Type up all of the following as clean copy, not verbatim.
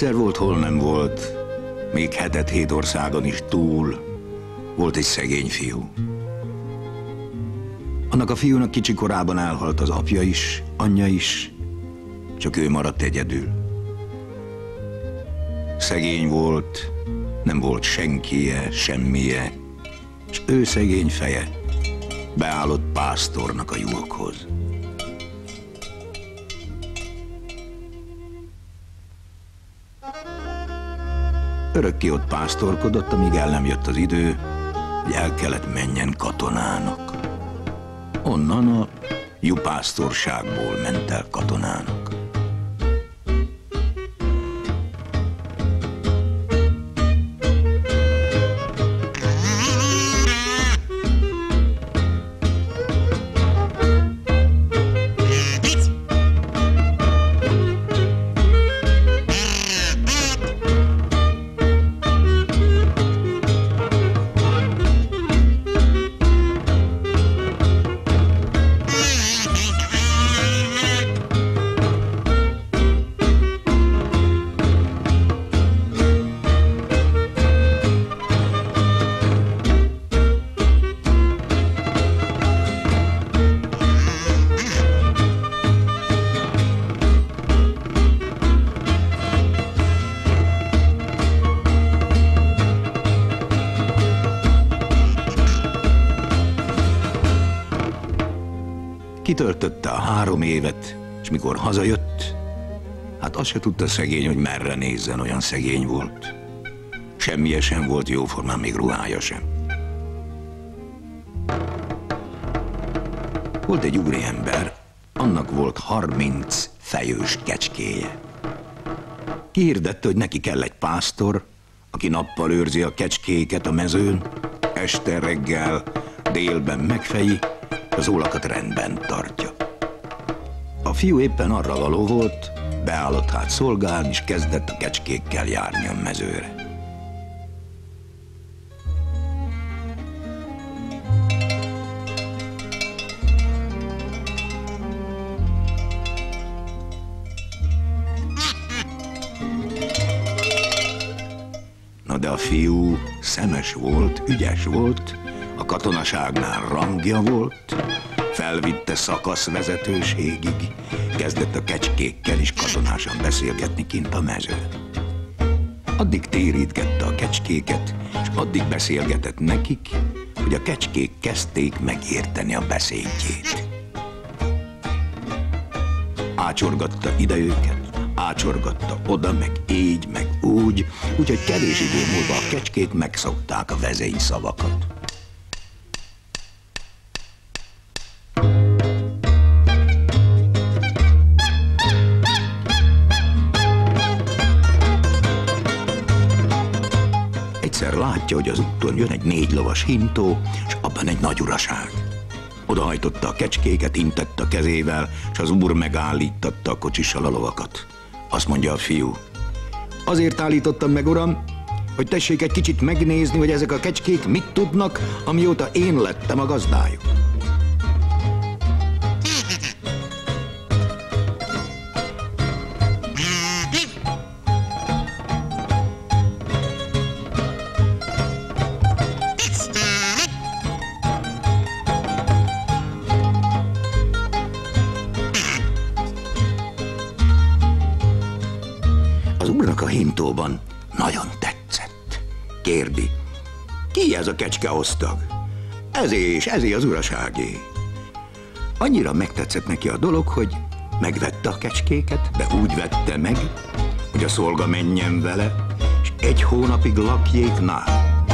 Egyszer volt, hol nem volt, még 7 országon is túl, volt egy szegény fiú. Annak a fiúnak kicsi korában elhalt az apja is, anyja is, csak ő maradt egyedül. Szegény volt, nem volt senkije, semmije, és ő szegény feje beállott pásztornak a juhokhoz. Örökké ott pásztorkodott, amíg el nem jött az idő, hogy el kellett menjen katonának. Onnan a juhpásztorságból ment el katonának. Kitöltötte a 3 évet, és mikor hazajött, hát azt se tudta szegény, hogy merre nézzen, olyan szegény volt. Semmije sem volt jóformán, még ruhája sem. Volt egy úriember, annak volt 30 fejős kecskéje. Kihirdette, hogy neki kell egy pásztor, aki nappal őrzi a kecskéket a mezőn, este, reggel, délben megfeji, az ólakat rendben tartja. A fiú éppen arra való volt, beállott hát szolgálni, és kezdett a kecskékkel járni a mezőre. Na de a fiú szemes volt, ügyes volt, a katonaságnál rangja volt, felvitte szakaszvezetőségig, kezdett a kecskékkel is katonásan beszélgetni kint a mezőn. Addig térítgette a kecskéket, és addig beszélgetett nekik, hogy a kecskék kezdték megérteni a beszédjét. Ácsorgatta ide őket, ácsorgatta oda, meg így, meg úgy, úgyhogy kevés idő múlva a kecskék megszokták a vezény szavakat. Egyszer látja, hogy az úton jön egy 4 lovas hintó, és abban egy nagy uraság. Odahajtotta a kecskéket, intett a kezével, és az úr megállítatta a kocsissal a lovakat. Azt mondja a fiú: azért állítottam meg, uram, hogy tessék egy kicsit megnézni, hogy ezek a kecskék mit tudnak, amióta én lettem a gazdájuk. Az úrnak a hintóban nagyon tetszett. Kérdi: ki ez a kecske osztag? Ezé az uraságé. Annyira megtetszett neki a dolog, hogy megvette a kecskéket, de úgy vette meg, hogy a szolga menjen vele, és 1 hónapig lakjék nála.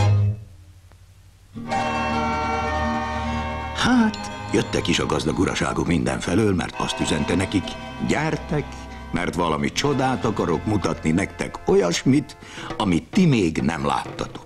Hát, jöttek is a gazdag uraságok mindenfelől, mert azt üzente nekik: gyertek, mert valami csodát akarok mutatni nektek, olyasmit, amit ti még nem láttatok.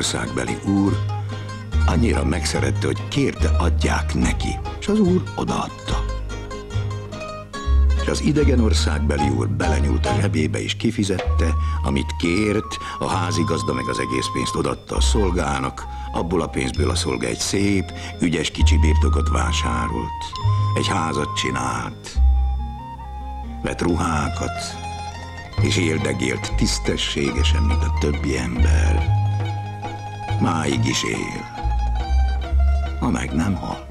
országbeli úr annyira megszerette, hogy kérte, adják neki, és az úr odaadta. És az idegen országbeli úr belenyúlt a zsebébe és kifizette, amit kért, a házigazda meg az egész pénzt odaadta a szolgának, abból a pénzből a szolga egy szép, ügyes kicsi birtokot vásárolt, egy házat csinált, vett ruhákat, és éldegélt tisztességesen, mint a többi ember. Máig is él, ha meg nem hal.